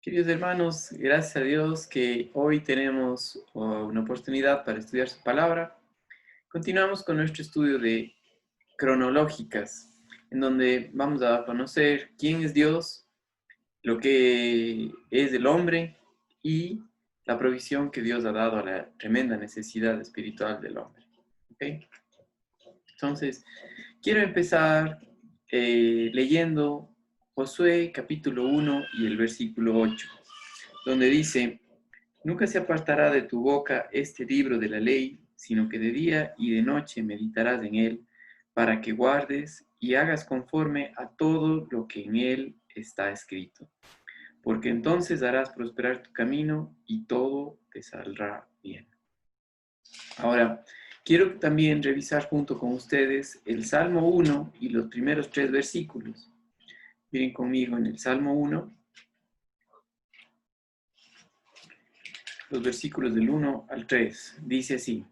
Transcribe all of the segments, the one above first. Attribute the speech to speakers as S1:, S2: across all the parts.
S1: Queridos hermanos, gracias a Dios que hoy tenemos una oportunidad para estudiar su palabra. Continuamos con nuestro estudio de cronológicas, en donde vamos a conocer quién es Dios, lo que es el hombre y la provisión que Dios ha dado a la tremenda necesidad espiritual del hombre. ¿Okay? Entonces, quiero empezar leyendo Josué capítulo 1 y el versículo 8, donde dice: Nunca se apartará de tu boca este libro de la ley, sino que de día y de noche meditarás en él, para que guardes y hagas conforme a todo lo que en él está escrito. Porque entonces harás prosperar tu camino y todo te saldrá bien. Ahora, quiero también revisar junto con ustedes el Salmo 1 y los primeros 3 versículos. Miren conmigo en el Salmo 1, los versículos del 1 al 3. Dice así: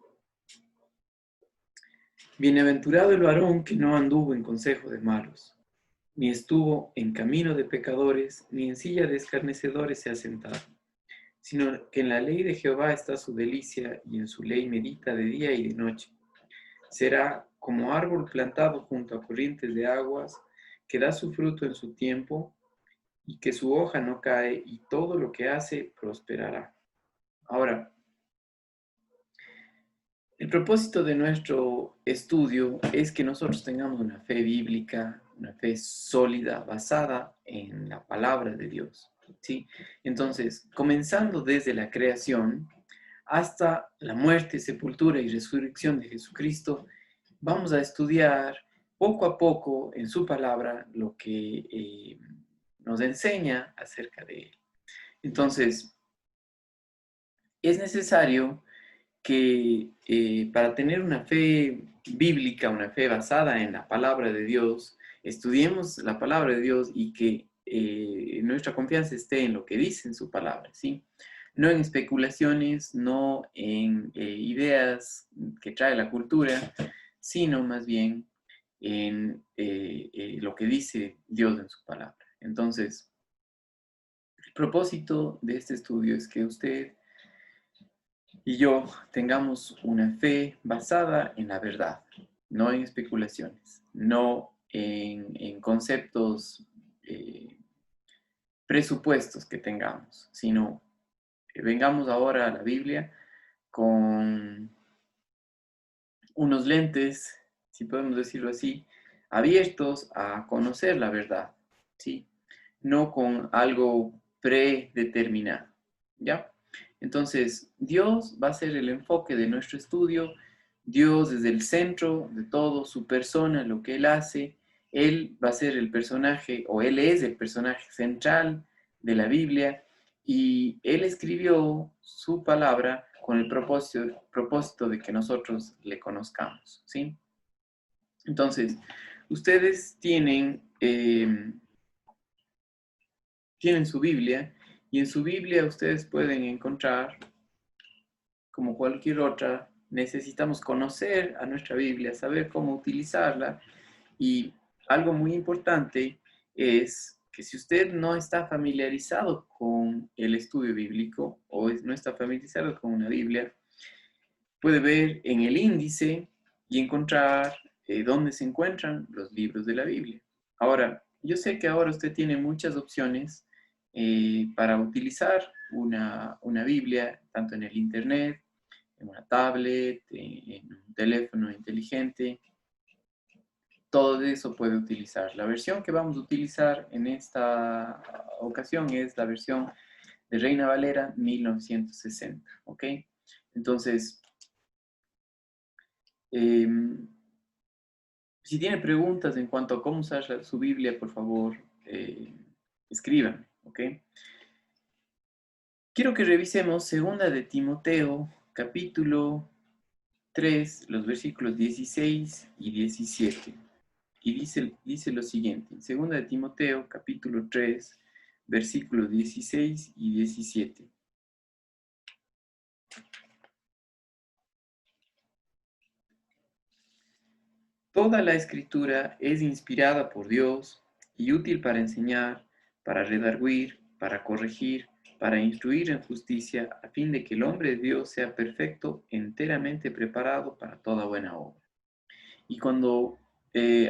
S1: Bienaventurado el varón que no anduvo en consejo de malos, ni estuvo en camino de pecadores, ni en silla de escarnecedores se ha sentado, sino que en la ley de Jehová está su delicia, y en su ley medita de día y de noche. Será como árbol plantado junto a corrientes de aguas, que da su fruto en su tiempo, y que su hoja no cae, y todo lo que hace prosperará. Ahora, el propósito de nuestro estudio es que nosotros tengamos una fe bíblica, una fe sólida, basada en la palabra de Dios, ¿sí? Entonces, comenzando desde la creación hasta la muerte, sepultura y resurrección de Jesucristo, vamos a estudiar poco a poco en su palabra lo que nos enseña acerca de él. Entonces, es necesario que para tener una fe bíblica, una fe basada en la palabra de Dios, estudiemos la palabra de Dios y que nuestra confianza esté en lo que dice en su palabra, ¿sí? No en especulaciones, no en ideas que trae la cultura, sino más bien en lo que dice Dios en su palabra. Entonces, el propósito de este estudio es que usted y yo tengamos una fe basada en la verdad, no en especulaciones, no en conceptos presupuestos que tengamos, sino que vengamos ahora a la Biblia con unos lentes, si podemos decirlo así, abiertos a conocer la verdad, ¿sí? No con algo predeterminado, ¿ya? Entonces, Dios va a ser el enfoque de nuestro estudio. Dios es el centro de todo, su persona, lo que Él hace. Él va a ser el personaje, o Él es el personaje central de la Biblia, y Él escribió su palabra con el propósito de que nosotros le conozcamos, ¿sí? Entonces, ustedes tienen su Biblia, y en su Biblia ustedes pueden encontrar, como cualquier otra, necesitamos conocer a nuestra Biblia, saber cómo utilizarla, y algo muy importante es que si usted no está familiarizado con el estudio bíblico o no está familiarizado con una Biblia, puede ver en el índice y encontrar dónde se encuentran los libros de la Biblia. Ahora, yo sé que ahora usted tiene muchas opciones para utilizar una Biblia, tanto en el Internet, en una tablet, en un teléfono inteligente. Todo eso puede utilizar. La versión que vamos a utilizar en esta ocasión es la versión de Reina Valera 1960, ¿ok? Entonces, si tiene preguntas en cuanto a cómo usar su Biblia, por favor, escriban, ¿ok? Quiero que revisemos 2 de Timoteo, capítulo 3, los versículos 16 y 17. Y dice lo siguiente, 2 de Timoteo, capítulo 3, versículos 16 y 17. Toda la escritura es inspirada por Dios y útil para enseñar, para redarguir, para corregir, para instruir en justicia, a fin de que el hombre de Dios sea perfecto, enteramente preparado para toda buena obra. Y cuando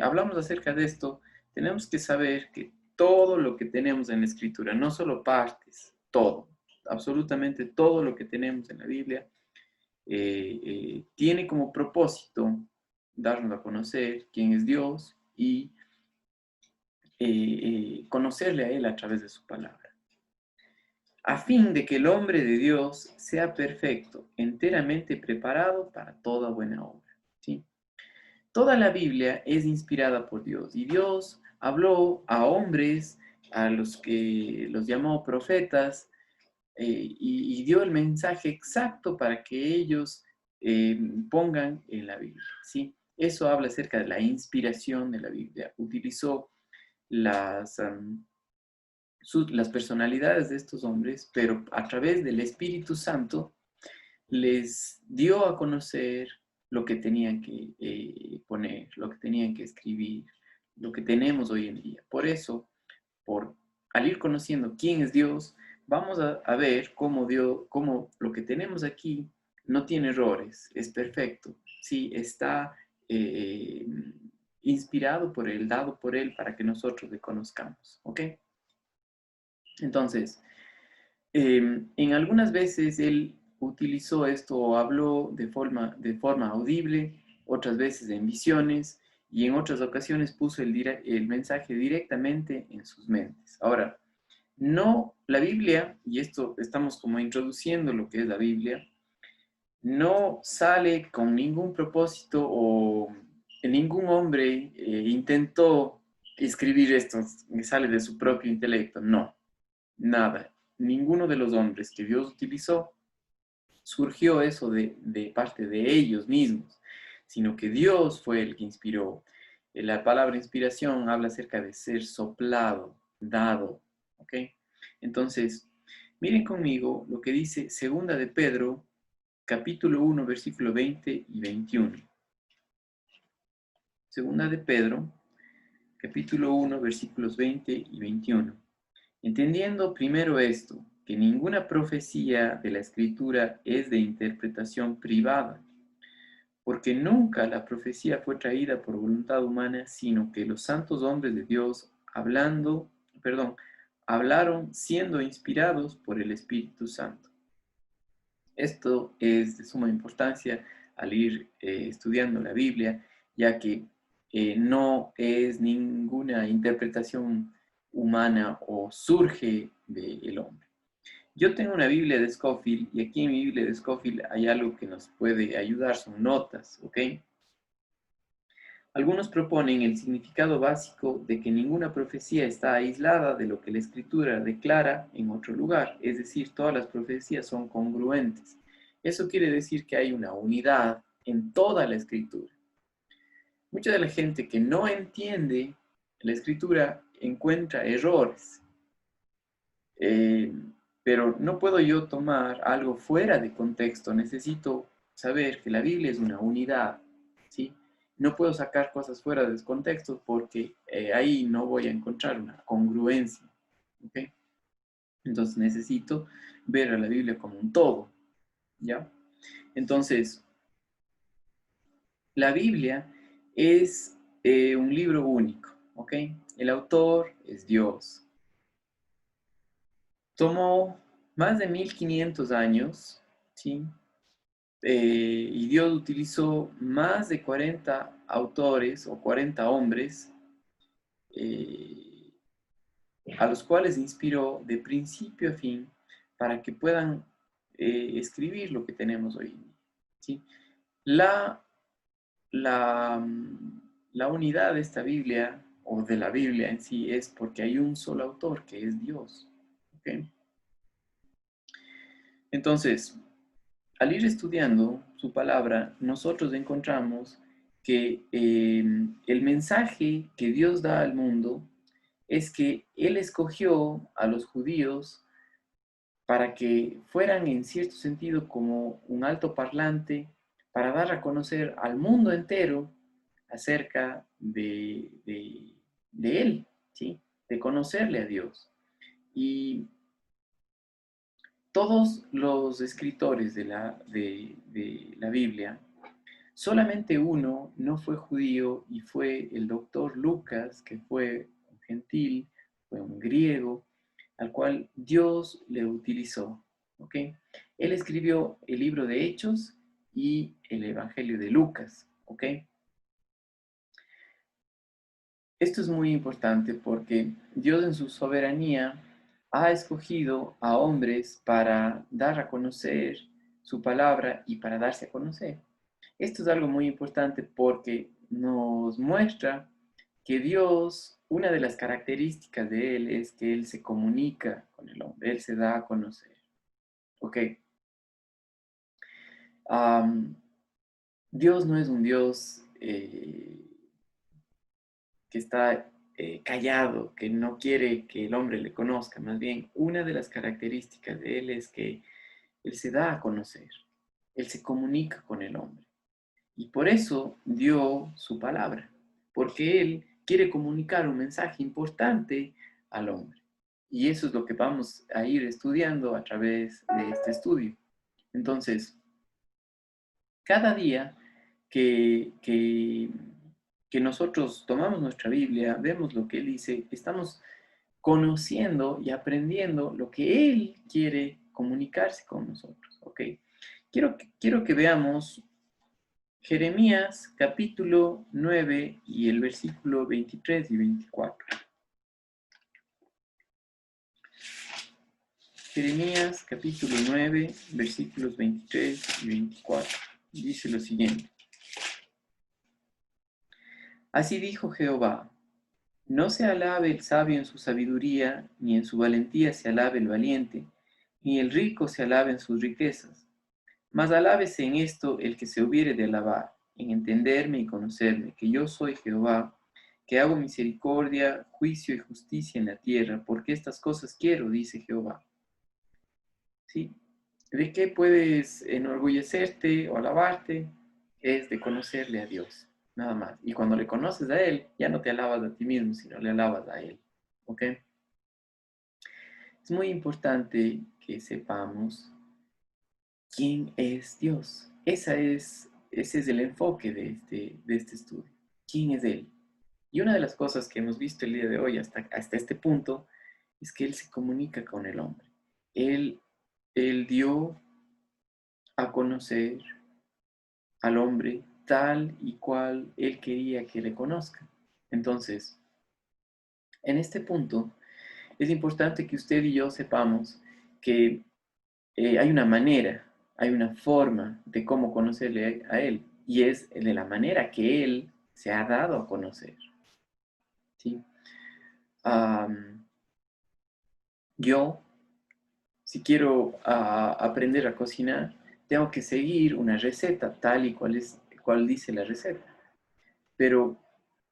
S1: hablamos acerca de esto, tenemos que saber que todo lo que tenemos en la Escritura, no solo partes, todo, absolutamente todo lo que tenemos en la Biblia, tiene como propósito darnos a conocer quién es Dios y conocerle a Él a través de su palabra, a fin de que el hombre de Dios sea perfecto, enteramente preparado para toda buena obra. ¿Sí? Toda la Biblia es inspirada por Dios y Dios habló a hombres, a los que los llamó profetas, y dio el mensaje exacto para que ellos pongan en la Biblia. ¿Sí? Eso habla acerca de la inspiración de la Biblia. Utilizó las, las personalidades de estos hombres, pero a través del Espíritu Santo les dio a conocer lo que tenían que poner, lo que tenían que escribir, lo que tenemos hoy en día. Por eso, al ir conociendo quién es Dios, vamos a ver cómo lo que tenemos aquí no tiene errores, es perfecto, sí, está inspirado por Él, dado por Él para que nosotros le conozcamos, ¿ok? Entonces, en algunas veces Él utilizó esto o habló de forma audible, otras veces en visiones, y en otras ocasiones puso el mensaje directamente en sus mentes. Ahora, no, la Biblia, y esto estamos como introduciendo lo que es la Biblia, no sale con ningún propósito o ningún hombre intentó escribir esto, sale de su propio intelecto, no, nada. Ninguno de los hombres que Dios utilizó surgió eso de parte de ellos mismos, sino que Dios fue el que inspiró. La palabra inspiración habla acerca de ser soplado, dado, ¿ok? Entonces, miren conmigo lo que dice Segunda de Pedro, capítulo 1, versículo 20 y 21. Segunda de Pedro, capítulo 1, versículos 20 y 21. Entendiendo primero esto, que ninguna profecía de la Escritura es de interpretación privada, porque nunca la profecía fue traída por voluntad humana, sino que los santos hombres de Dios hablaron siendo inspirados por el Espíritu Santo. Esto es de suma importancia al ir estudiando la Biblia, ya que no es ninguna interpretación humana o surge del hombre. Yo tengo una Biblia de Scofield y aquí en mi Biblia de Scofield hay algo que nos puede ayudar, son notas, ¿ok? Algunos proponen el significado básico de que ninguna profecía está aislada de lo que la Escritura declara en otro lugar, es decir, todas las profecías son congruentes. Eso quiere decir que hay una unidad en toda la Escritura. Mucha de la gente que no entiende la Escritura encuentra errores. Pero no puedo yo tomar algo fuera de contexto. Necesito saber que la Biblia es una unidad, ¿sí? No puedo sacar cosas fuera de contexto porque ahí no voy a encontrar una congruencia, ¿ok? Entonces necesito ver a la Biblia como un todo, ¿ya? Entonces, la Biblia es un libro único, ¿ok? El autor es Dios. Tomó más de 1500 años, ¿sí? Y Dios utilizó más de 40 autores o 40 hombres eh, a los cuales inspiró de principio a fin para que puedan escribir lo que tenemos hoy en día, ¿sí? La, la unidad de esta Biblia o de la Biblia en sí es porque hay un solo autor que es Dios, ¿ok? Entonces, al ir estudiando su palabra, nosotros encontramos que el mensaje que Dios da al mundo es que Él escogió a los judíos para que fueran en cierto sentido como un altoparlante para dar a conocer al mundo entero acerca de Él, ¿sí? De conocerle a Dios. Y todos los escritores de la Biblia, solamente uno no fue judío y fue el doctor Lucas, que fue un gentil, fue un griego, al cual Dios le utilizó. ¿Ok? Él escribió el libro de Hechos y el Evangelio de Lucas. ¿Ok? Esto es muy importante porque Dios en su soberanía ha escogido a hombres para dar a conocer su palabra y para darse a conocer. Esto es algo muy importante porque nos muestra que Dios, una de las características de Él es que Él se comunica con el hombre, Él se da a conocer. ¿Ok? Am, Dios no es un Dios que está callado, que no quiere que el hombre le conozca. Más bien, una de las características de Él es que Él se da a conocer, Él se comunica con el hombre. Y por eso dio su palabra, porque Él quiere comunicar un mensaje importante al hombre. Y eso es lo que vamos a ir estudiando a través de este estudio. Entonces, cada día que nosotros tomamos nuestra Biblia, vemos lo que Él dice, estamos conociendo y aprendiendo lo que Él quiere comunicarse con nosotros. ¿Ok? Quiero que veamos Jeremías capítulo 9 y el versículo 23 y 24. Jeremías capítulo 9, versículos 23 y 24. Dice lo siguiente. Así dijo Jehová, no se alabe el sabio en su sabiduría, ni en su valentía se alabe el valiente, ni el rico se alabe en sus riquezas. Mas alábese en esto el que se hubiere de alabar, en entenderme y conocerme, que yo soy Jehová, que hago misericordia, juicio y justicia en la tierra, porque estas cosas quiero, dice Jehová. ¿Sí? ¿De qué puedes enorgullecerte o alabarte? Es de conocerle a Dios, nada más. Y cuando le conoces a Él, ya no te alabas a ti mismo, sino le alabas a Él. ¿Ok? Es muy importante que sepamos quién es Dios. Ese es el enfoque de este estudio. ¿Quién es Él? Y una de las cosas que hemos visto el día de hoy hasta este punto es que Él se comunica con el hombre. Él, él dio a conocer al hombre tal y cual Él quería que le conozcan. Entonces, en este punto, es importante que usted y yo sepamos que hay una manera, hay una forma de cómo conocerle a Él, y es de la manera que Él se ha dado a conocer. ¿Sí? Yo, si quiero aprender a cocinar, tengo que seguir una receta tal y cual dice la receta. Pero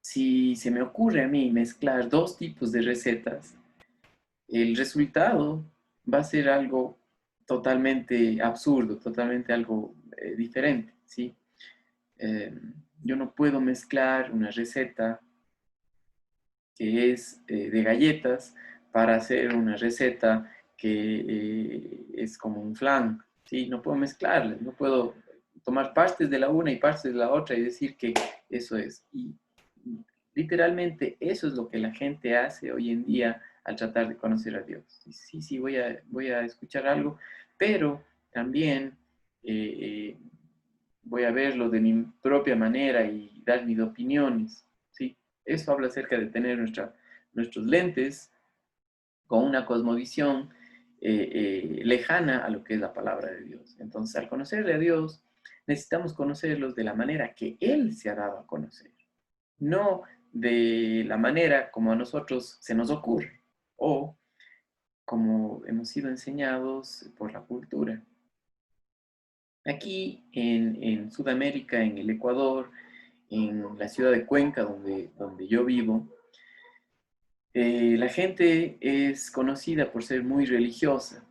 S1: si se me ocurre a mí mezclar dos tipos de recetas, el resultado va a ser algo totalmente absurdo, totalmente algo diferente, ¿sí? Eh, yo no puedo mezclar una receta que es de galletas para hacer una receta que es como un flan, ¿sí? No puedo mezclarlas, no puedo tomar partes de la una y partes de la otra y decir que eso es. Y literalmente eso es lo que la gente hace hoy en día al tratar de conocer a Dios. Sí, sí, voy a escuchar algo, pero también eh, voy a verlo de mi propia manera y dar mis opiniones, ¿sí? Eso habla acerca de tener nuestros lentes con una cosmovisión lejana a lo que es la palabra de Dios. Entonces, al conocerle a Dios, necesitamos conocerlos de la manera que Él se ha dado a conocer, no de la manera como a nosotros se nos ocurre o como hemos sido enseñados por la cultura. Aquí en Sudamérica, en el Ecuador, en la ciudad de Cuenca, donde yo vivo, la gente es conocida por ser muy religiosa.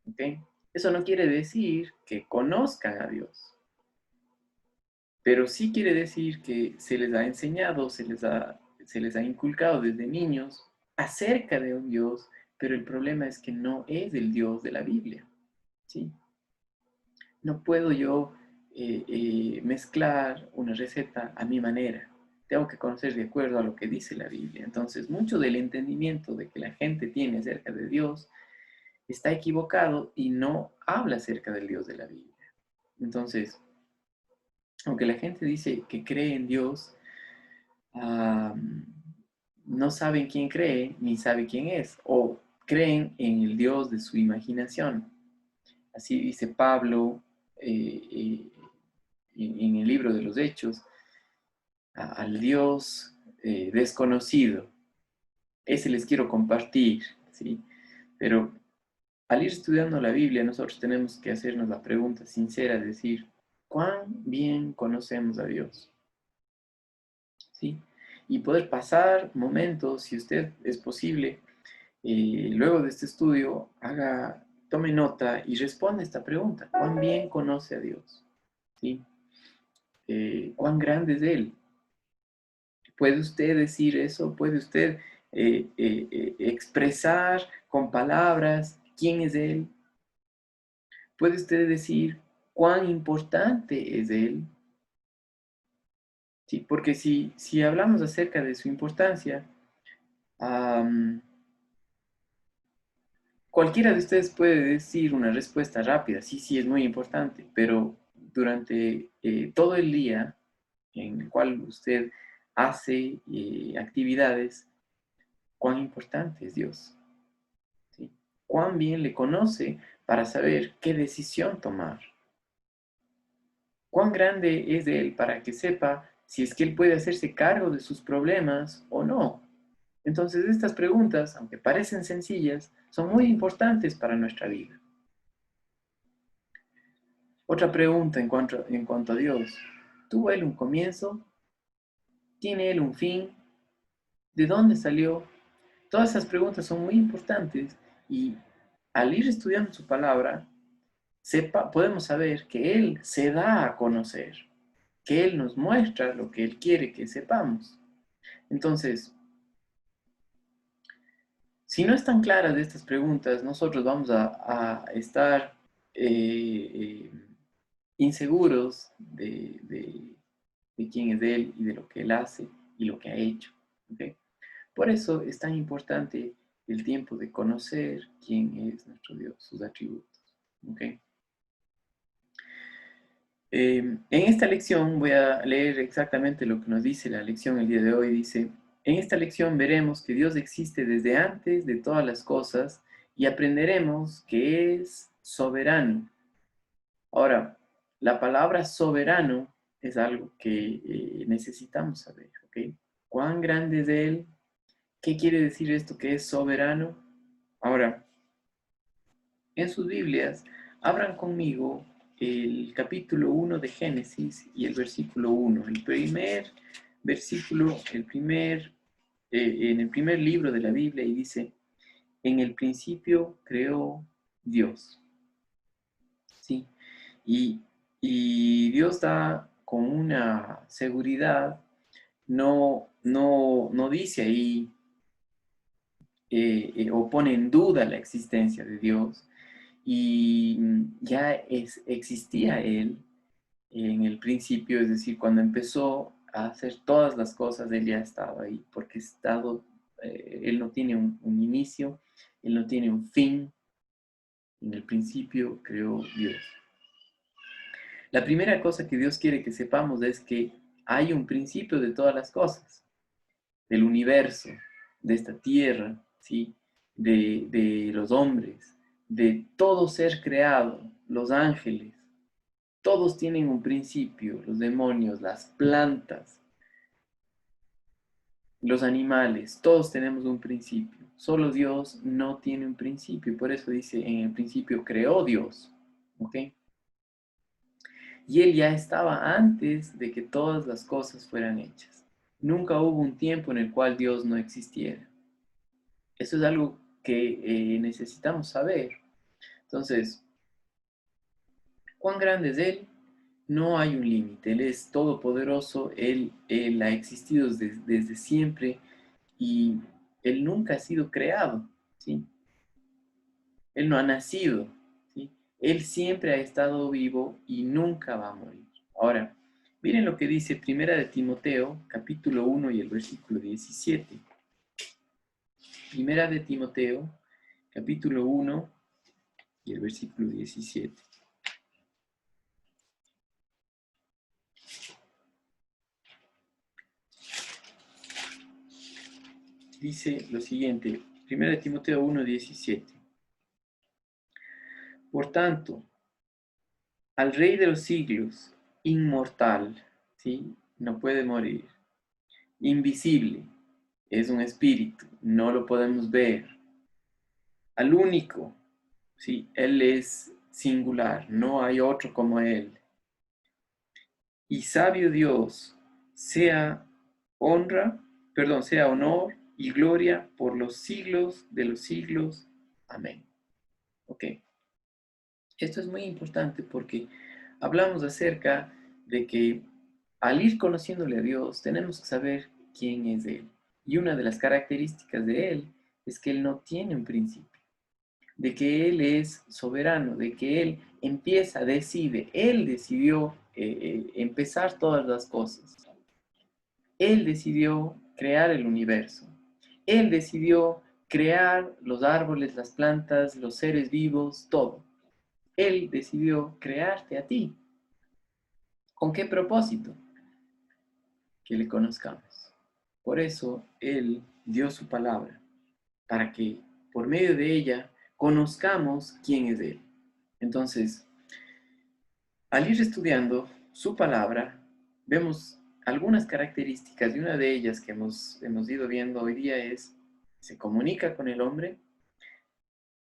S1: ¿Ok? Eso no quiere decir que conozcan a Dios, pero sí quiere decir que se les ha enseñado, se les ha inculcado desde niños acerca de un Dios, pero el problema es que no es el Dios de la Biblia. ¿sí? No puedo yo mezclar una receta a mi manera. Tengo que conocer de acuerdo a lo que dice la Biblia. Entonces, mucho del entendimiento de que la gente tiene acerca de Dios está equivocado y no habla acerca del Dios de la Biblia. Entonces, aunque la gente dice que cree en Dios, no saben quién cree ni sabe quién es, o creen en el Dios de su imaginación. Así dice Pablo en el libro de los Hechos, al Dios desconocido. Ese les quiero compartir, ¿sí? Pero al ir estudiando la Biblia, nosotros tenemos que hacernos la pregunta sincera, de decir, ¿cuán bien conocemos a Dios? ¿Sí? Y poder pasar momentos, si usted es posible, luego de este estudio, tome nota y responda esta pregunta. ¿Cuán bien conoce a Dios? ¿Sí? ¿Cuán grande es Él? ¿Puede usted decir eso? ¿Puede usted expresar con palabras quién es Él? ¿Puede usted decir cuán importante es Él? Sí, porque si hablamos acerca de su importancia, cualquiera de ustedes puede decir una respuesta rápida, sí, sí, es muy importante, pero durante todo el día en el cual usted hace actividades, cuán importante es Dios, ¿sí? Cuán bien le conoce para saber qué decisión tomar. Cuán grande es Él para que sepa si es que Él puede hacerse cargo de sus problemas o no. Entonces, estas preguntas, aunque parecen sencillas, son muy importantes para nuestra vida. Otra pregunta en cuanto a Dios. ¿Tuvo Él un comienzo? ¿Tiene Él un fin? ¿De dónde salió? Todas esas preguntas son muy importantes y al ir estudiando su palabra, podemos saber que Él se da a conocer, que Él nos muestra lo que Él quiere que sepamos. Entonces, si no están claras estas preguntas, nosotros vamos a estar inseguros de quién es Él y de lo que Él hace y lo que ha hecho. ¿Okay? Por eso es tan importante el tiempo de conocer quién es nuestro Dios, sus atributos. ¿Okay? En esta lección voy a leer exactamente lo que nos dice la lección el día de hoy. Dice, en esta lección veremos que Dios existe desde antes de todas las cosas y aprenderemos que es soberano. Ahora, la palabra soberano es algo que necesitamos saber, ¿ok? ¿Cuán grande es Él? ¿Qué quiere decir esto que es soberano? Ahora, en sus Biblias, abran conmigo el capítulo 1 de Génesis y el versículo 1. El primer versículo, en el primer libro de la Biblia, y dice, en el principio creó Dios. ¿Sí? Y, y Dios da con una seguridad, no dice ahí o pone en duda la existencia de Dios, y ya existía Él en el principio, es decir, cuando empezó a hacer todas las cosas, Él ya estaba ahí, porque Él no tiene un inicio, Él no tiene un fin, en el principio creó Dios. La primera cosa que Dios quiere que sepamos es que hay un principio de todas las cosas, del universo, de esta tierra, ¿sí? de los hombres, de todo ser creado, los ángeles. Todos tienen un principio, los demonios, las plantas, los animales, todos tenemos un principio. Solo Dios no tiene un principio, por eso dice, en el principio creó Dios, ¿ok? Y Él ya estaba antes de que todas las cosas fueran hechas. Nunca hubo un tiempo en el cual Dios no existiera. Eso es algo que necesitamos saber. Entonces, ¿cuán grande es Él? No hay un límite. Él es todopoderoso, Él ha existido desde siempre y Él nunca ha sido creado, ¿sí? Él no ha nacido, ¿sí? Él siempre ha estado vivo y nunca va a morir. Ahora, miren lo que dice Primera de Timoteo, capítulo 1 y el versículo 17. Primera de Timoteo, capítulo 1 y el versículo 17. Dice lo siguiente, Primera de Timoteo 1, 17. Por tanto, al Rey de los siglos, inmortal, ¿sí? No puede morir, invisible, es un espíritu, no lo podemos ver, al único, ¿sí? Él es singular, no hay otro como Él. Y sabio Dios, sea honra, perdón, sea honor y gloria por los siglos de los siglos. Amén. Ok. Esto es muy importante porque hablamos acerca de que al ir conociéndole a Dios tenemos que saber quién es Él. Y una de las características de Él es que Él no tiene un principio, de que Él es soberano, de que Él empieza, decide, Él decidió empezar todas las cosas. Él decidió crear el universo. Él decidió crear los árboles, las plantas, los seres vivos, todo. Él decidió crearte a ti. ¿Con qué propósito? Que le conozcamos. Por eso Él dio su palabra, para que por medio de ella conozcamos quién es Él. Entonces, al ir estudiando su palabra, vemos algunas características y una de ellas que hemos ido viendo hoy día es, se comunica con el hombre,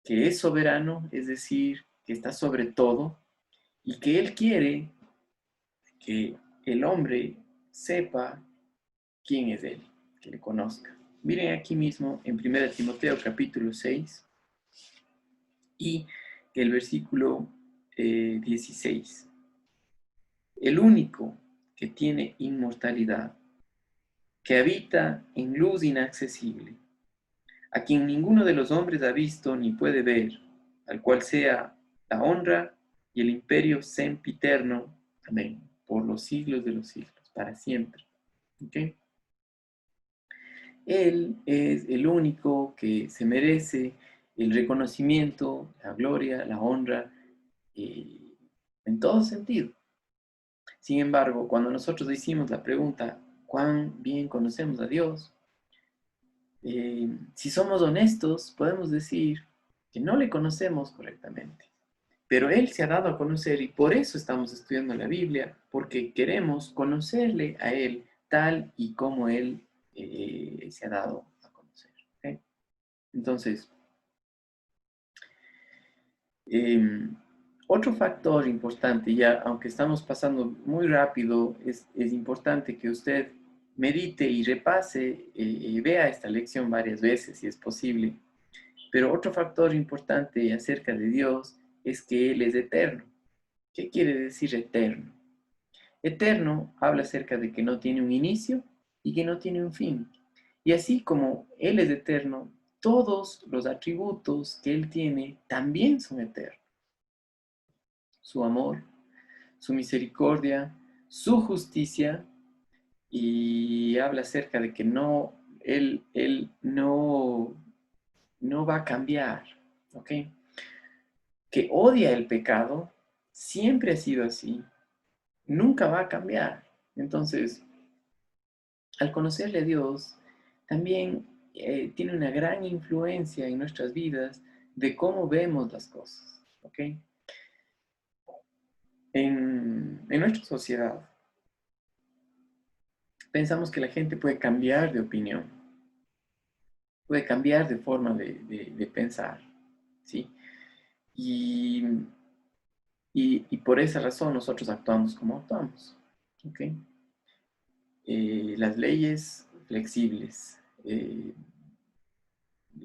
S1: que es soberano, es decir, que está sobre todo, y que Él quiere que el hombre sepa quién es Él, que le conozca. Miren aquí mismo en 1 Timoteo capítulo 6 y el versículo 16. El único que tiene inmortalidad, que habita en luz inaccesible, a quien ninguno de los hombres ha visto ni puede ver, al cual sea la honra y el imperio sempiterno. Amén. Por los siglos de los siglos, para siempre. ¿Okay? Él es el único que se merece el reconocimiento, la gloria, la honra, en todo sentido. Sin embargo, cuando nosotros hicimos la pregunta, ¿cuán bien conocemos a Dios? Si somos honestos, podemos decir que no le conocemos correctamente. Pero Él se ha dado a conocer y por eso estamos estudiando la Biblia, porque queremos conocerle a Él tal y como Él se ha dado a conocer. ¿Okay? Entonces, eh, otro factor importante, ya aunque estamos pasando muy rápido, es importante que usted medite y repase y vea esta lección varias veces si es posible. Pero otro factor importante acerca de Dios es que Él es eterno. ¿Qué quiere decir eterno? Eterno habla acerca de que no tiene un inicio y que no tiene un fin. Y así como Él es eterno, todos los atributos que Él tiene también son eternos. Su amor, su misericordia, su justicia, y habla acerca de que Él no va a cambiar, ¿ok? Que odia el pecado, siempre ha sido así, nunca va a cambiar. Entonces, al conocerle a Dios, también tiene una gran influencia en nuestras vidas de cómo vemos las cosas, ¿ok? En nuestra sociedad, pensamos que la gente puede cambiar de opinión, puede cambiar de forma de pensar, ¿sí? Y, y por esa razón nosotros actuamos como actuamos, ¿ok? Las leyes flexibles,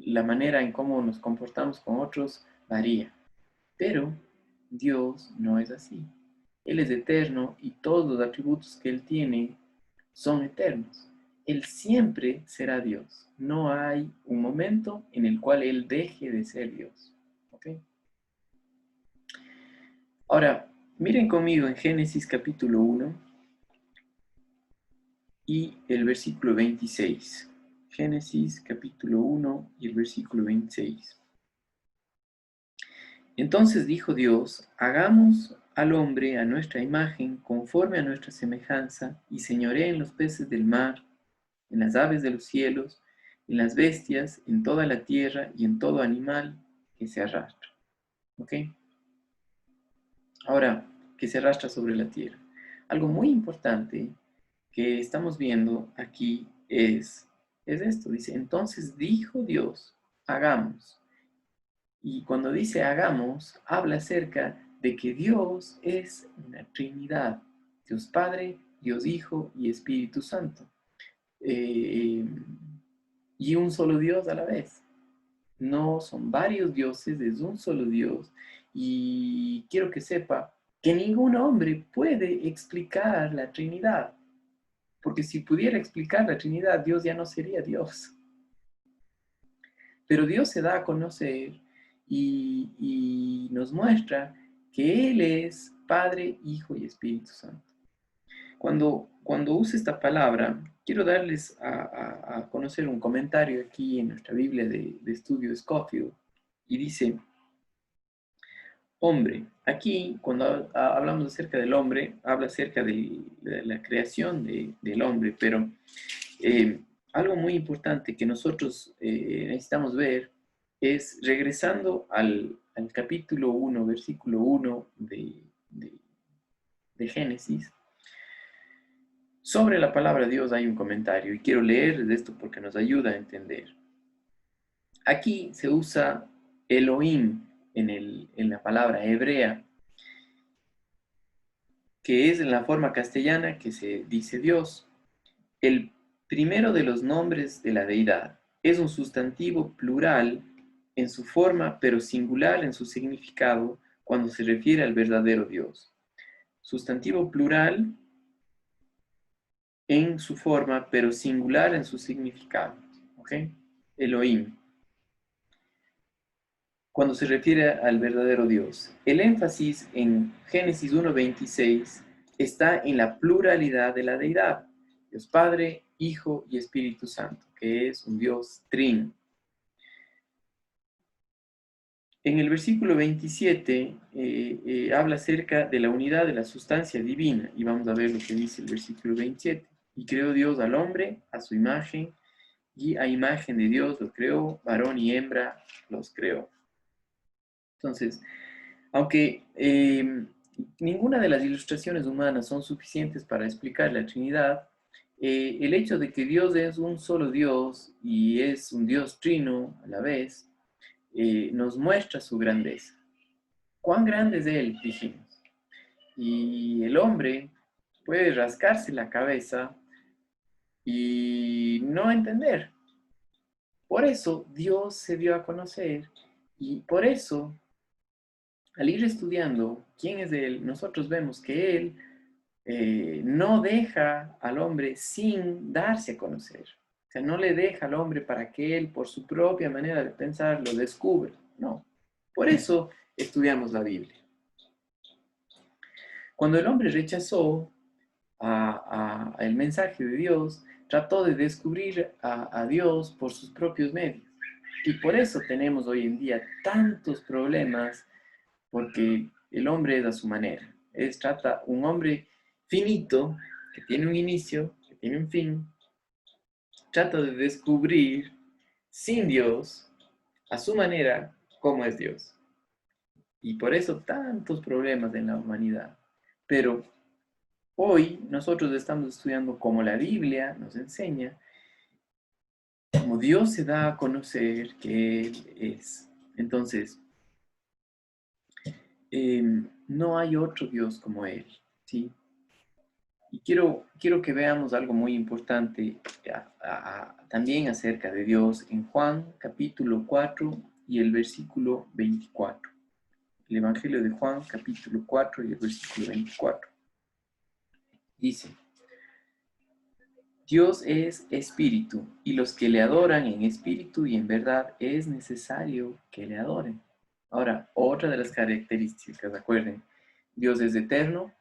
S1: la manera en cómo nos comportamos con otros varía, pero Dios no es así. Él es eterno y todos los atributos que Él tiene son eternos. Él siempre será Dios. No hay un momento en el cual Él deje de ser Dios. ¿Ok? Ahora, miren conmigo en Génesis capítulo 1 y el versículo 26. Génesis capítulo 1 y el versículo 26. Entonces dijo Dios, hagamos al hombre a nuestra imagen, conforme a nuestra semejanza, y señoree en los peces del mar, en las aves de los cielos, en las bestias, en toda la tierra y en todo animal que se arrastra. ¿Ok? Ahora, que se arrastra sobre la tierra. Algo muy importante que estamos viendo aquí es esto. Dice, entonces dijo Dios, hagamos. Y cuando dice hagamos, habla acerca de que Dios es una Trinidad. Dios Padre, Dios Hijo y Espíritu Santo. Eh, y un solo Dios a la vez. No son varios dioses, es un solo Dios. Y quiero que sepa que ningún hombre puede explicar la Trinidad. Porque si pudiera explicar la Trinidad, Dios ya no sería Dios. Pero Dios se da a conocer y nos muestra que Él es Padre, Hijo y Espíritu Santo. Cuando use esta palabra, quiero darles a conocer un comentario aquí en nuestra Biblia de estudio Scofield. Y dice, hombre, aquí cuando hablamos acerca del hombre, habla acerca de la creación del hombre, pero algo muy importante que nosotros necesitamos ver es, regresando al capítulo 1, versículo 1 de Génesis, sobre la palabra Dios hay un comentario y quiero leer de esto porque nos ayuda a entender. Aquí se usa Elohim en la palabra hebrea, que es en la forma castellana que se dice Dios. El primero de los nombres de la deidad es un sustantivo plural en su forma, pero singular en su significado cuando se refiere al verdadero Dios. Sustantivo plural en su forma, pero singular en su significado. ¿Ok? Elohim. Cuando se refiere al verdadero Dios. El énfasis en Génesis 1:26 está en la pluralidad de la deidad. Dios Padre, Hijo y Espíritu Santo, que es un Dios trino. En el versículo 27 habla acerca de la unidad de la sustancia divina y vamos a ver lo que dice el versículo 27. Y creó Dios al hombre a su imagen y a imagen de Dios lo creó, varón y hembra los creó. Entonces, aunque ninguna de las ilustraciones humanas son suficientes para explicar la Trinidad, el hecho de que Dios es un solo Dios y es un Dios trino a la vez, nos muestra su grandeza. ¿Cuán grande es Él? Dijimos. Y el hombre puede rascarse la cabeza y no entender. Por eso Dios se dio a conocer y por eso, al ir estudiando quién es Él, nosotros vemos que Él no deja al hombre sin darse a conocer. O sea, no le deja al hombre para que Él, por su propia manera de pensar, lo descubra. No. Por eso estudiamos la Biblia. Cuando el hombre rechazó el mensaje de Dios, trató de descubrir a Dios por sus propios medios. Y por eso tenemos hoy en día tantos problemas, porque el hombre es a su manera. Trata un hombre finito, que tiene un inicio, que tiene un fin, trata de descubrir sin Dios, a su manera, cómo es Dios. Y por eso tantos problemas en la humanidad. Pero hoy nosotros estamos estudiando cómo la Biblia nos enseña, cómo Dios se da a conocer que Él es. Entonces, no hay otro Dios como Él, ¿sí? Y quiero que veamos algo muy importante también acerca de Dios en Juan capítulo 4 y el versículo 24. El Evangelio de Juan capítulo 4 y el versículo 24. Dice, Dios es espíritu, y los que le adoran en espíritu y en verdad es necesario que le adoren. Ahora, otra de las características, acuerden, Dios es eterno,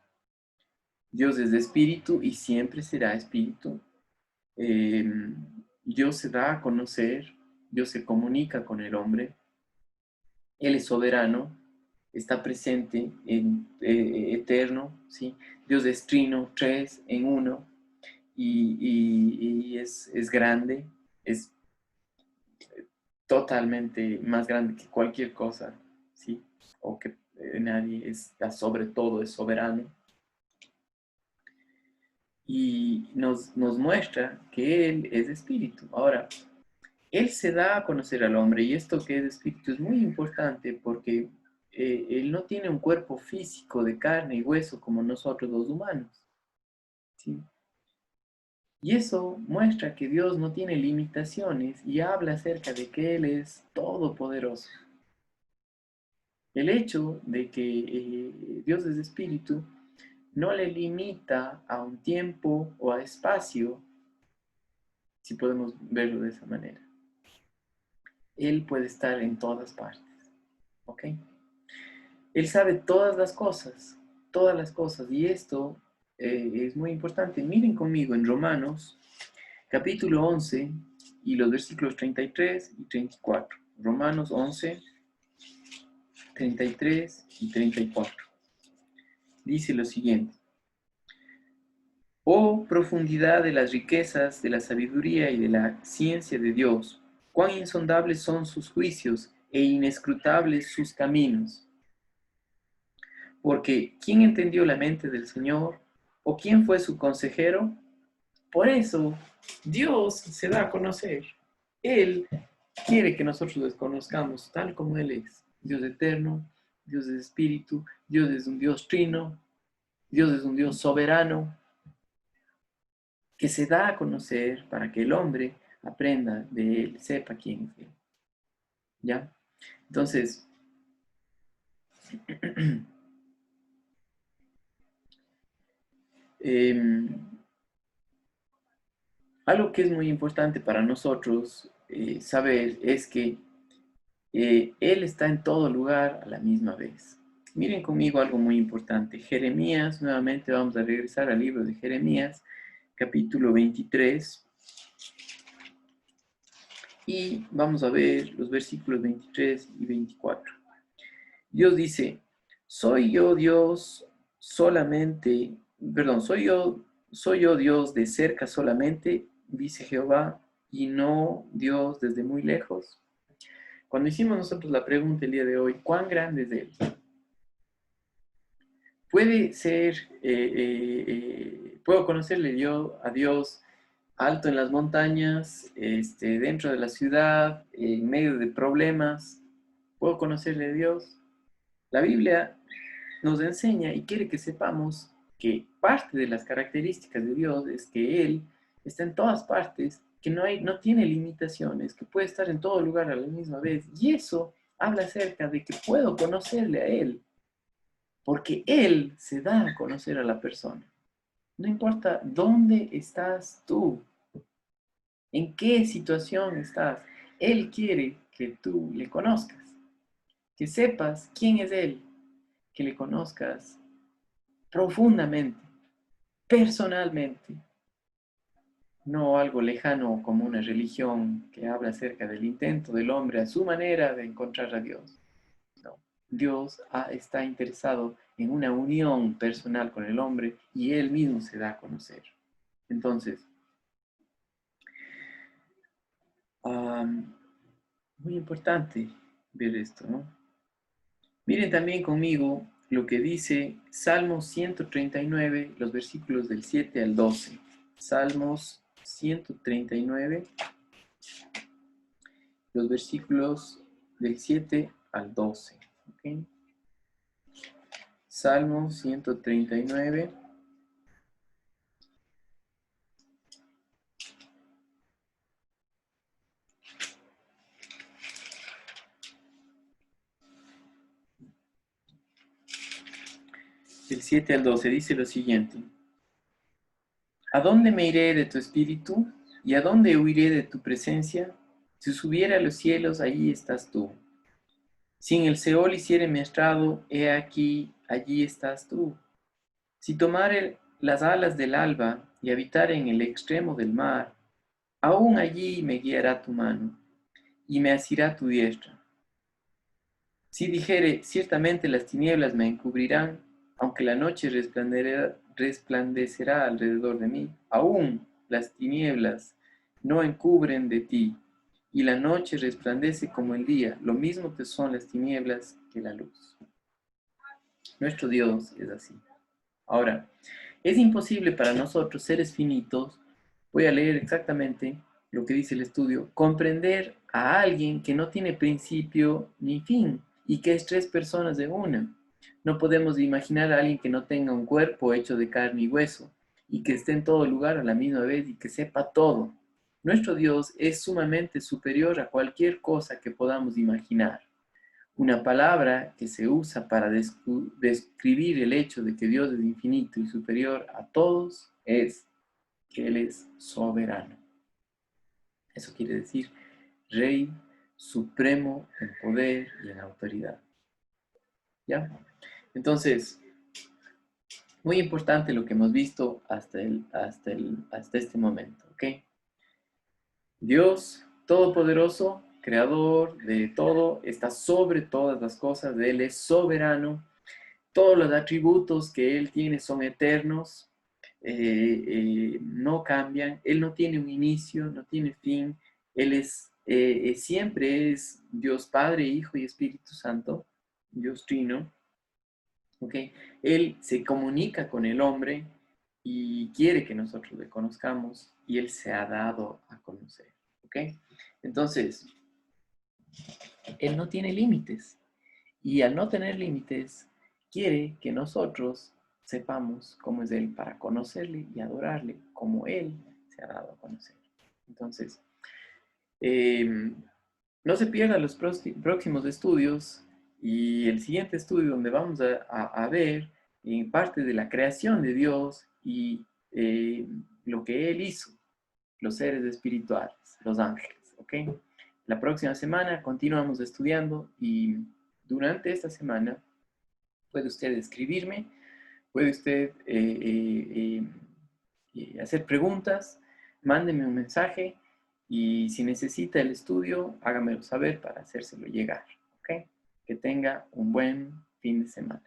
S1: Dios es espíritu y siempre será espíritu. Dios se da a conocer, Dios se comunica con el hombre, Él es soberano, está presente, eterno, ¿sí? Dios es trino, tres en uno, y es grande, es totalmente más grande que cualquier cosa, ¿sí? O que nadie está sobre todo, es soberano. Y nos muestra que Él es espíritu. Ahora, Él se da a conocer al hombre, y esto que es espíritu es muy importante porque Él no tiene un cuerpo físico de carne y hueso como nosotros los humanos, ¿sí? Y eso muestra que Dios no tiene limitaciones y habla acerca de que Él es todopoderoso. El hecho de que Dios es espíritu no le limita a un tiempo o a espacio, si podemos verlo de esa manera. Él puede estar en todas partes, ¿ok? Él sabe todas las cosas, y esto es muy importante. Miren conmigo en Romanos, capítulo 11, y los versículos 33 y 34. Romanos 11, 33 y 34. Dice lo siguiente. Oh profundidad de las riquezas, de la sabiduría y de la ciencia de Dios, cuán insondables son sus juicios e inescrutables sus caminos. Porque ¿quién entendió la mente del Señor? ¿O quién fue su consejero? Por eso Dios se da a conocer. Él quiere que nosotros lo conozcamos tal como Él es. Dios eterno, Dios es espíritu, Dios es un Dios trino, Dios es un Dios soberano, que se da a conocer para que el hombre aprenda de Él, sepa quién es Él. ¿Ya? Entonces, algo que es muy importante para nosotros saber es que Él está en todo lugar a la misma vez. Miren conmigo algo muy importante. Jeremías, nuevamente vamos a regresar al libro de Jeremías, capítulo 23. Y vamos a ver los versículos 23 y 24. Dios dice, soy yo Dios solamente, perdón, soy yo Dios de cerca solamente, dice Jehová, y no Dios desde muy lejos. Cuando hicimos nosotros la pregunta el día de hoy, ¿cuán grande es Él? Puede ser, puedo conocerle yo a Dios alto en las montañas, dentro de la ciudad, en medio de problemas. ¿Puedo conocerle a Dios? La Biblia nos enseña y quiere que sepamos que parte de las características de Dios es que Él está en todas partes, que no tiene limitaciones, que puede estar en todo lugar a la misma vez. Y eso habla acerca de que puedo conocerle a Él, porque Él se da a conocer a la persona. No importa dónde estás tú, en qué situación estás, Él quiere que tú le conozcas, que sepas quién es Él, que le conozcas profundamente, personalmente, no algo lejano como una religión que habla acerca del intento del hombre a su manera de encontrar a Dios. No, Dios está interesado en una unión personal con el hombre y Él mismo se da a conocer. Entonces, muy importante ver esto, ¿no? Miren también conmigo lo que dice Salmos 139, los versículos del 7 al 12. Salmos 139, los versículos del 7 al 12. ¿Okay? Salmos 139. Del 7 al 12 dice lo siguiente. ¿A dónde me iré de tu espíritu? ¿Y a dónde huiré de tu presencia? Si subiera a los cielos, allí estás tú. Si en el Seol hiciere mi estrado, he aquí, allí estás tú. Si tomare las alas del alba y habitar en el extremo del mar, aún allí me guiará tu mano y me asirá tu diestra. Si dijere, ciertamente las tinieblas me encubrirán, aunque la noche resplandecerá alrededor de mí, aún las tinieblas no encubren de ti, y la noche resplandece como el día, lo mismo que son las tinieblas que la luz. Nuestro Dios es así. Ahora, es imposible para nosotros, seres finitos, voy a leer exactamente lo que dice el estudio, comprender a alguien que no tiene principio ni fin y que es tres personas de una. No podemos imaginar a alguien que no tenga un cuerpo hecho de carne y hueso y que esté en todo lugar a la misma vez y que sepa todo. Nuestro Dios es sumamente superior a cualquier cosa que podamos imaginar. Una palabra que se usa para describir el hecho de que Dios es infinito y superior a todos es que Él es soberano. Eso quiere decir Rey supremo en poder y en autoridad. ¿Ya? Entonces, muy importante lo que hemos visto hasta este momento. ¿Ok? Dios Todopoderoso, Creador de todo, está sobre todas las cosas. Él es soberano. Todos los atributos que Él tiene son eternos, no cambian. Él no tiene un inicio, no tiene fin. Él siempre es Dios Padre, Hijo y Espíritu Santo, Dios Trino. ¿Okay? Él se comunica con el hombre y quiere que nosotros le conozcamos y Él se ha dado a conocer. ¿Okay? Entonces, Él no tiene límites. Y al no tener límites, quiere que nosotros sepamos cómo es Él para conocerle y adorarle como Él se ha dado a conocer. Entonces, no se pierdan los próximos estudios y el siguiente estudio donde vamos a ver en parte de la creación de Dios y lo que Él hizo, los seres espirituales, los ángeles. ¿Ok? La próxima semana continuamos estudiando y durante esta semana puede usted escribirme, puede usted hacer preguntas, mándeme un mensaje y si necesita el estudio, hágamelo saber para hacérselo llegar. ¿Ok? Que tenga un buen fin de semana.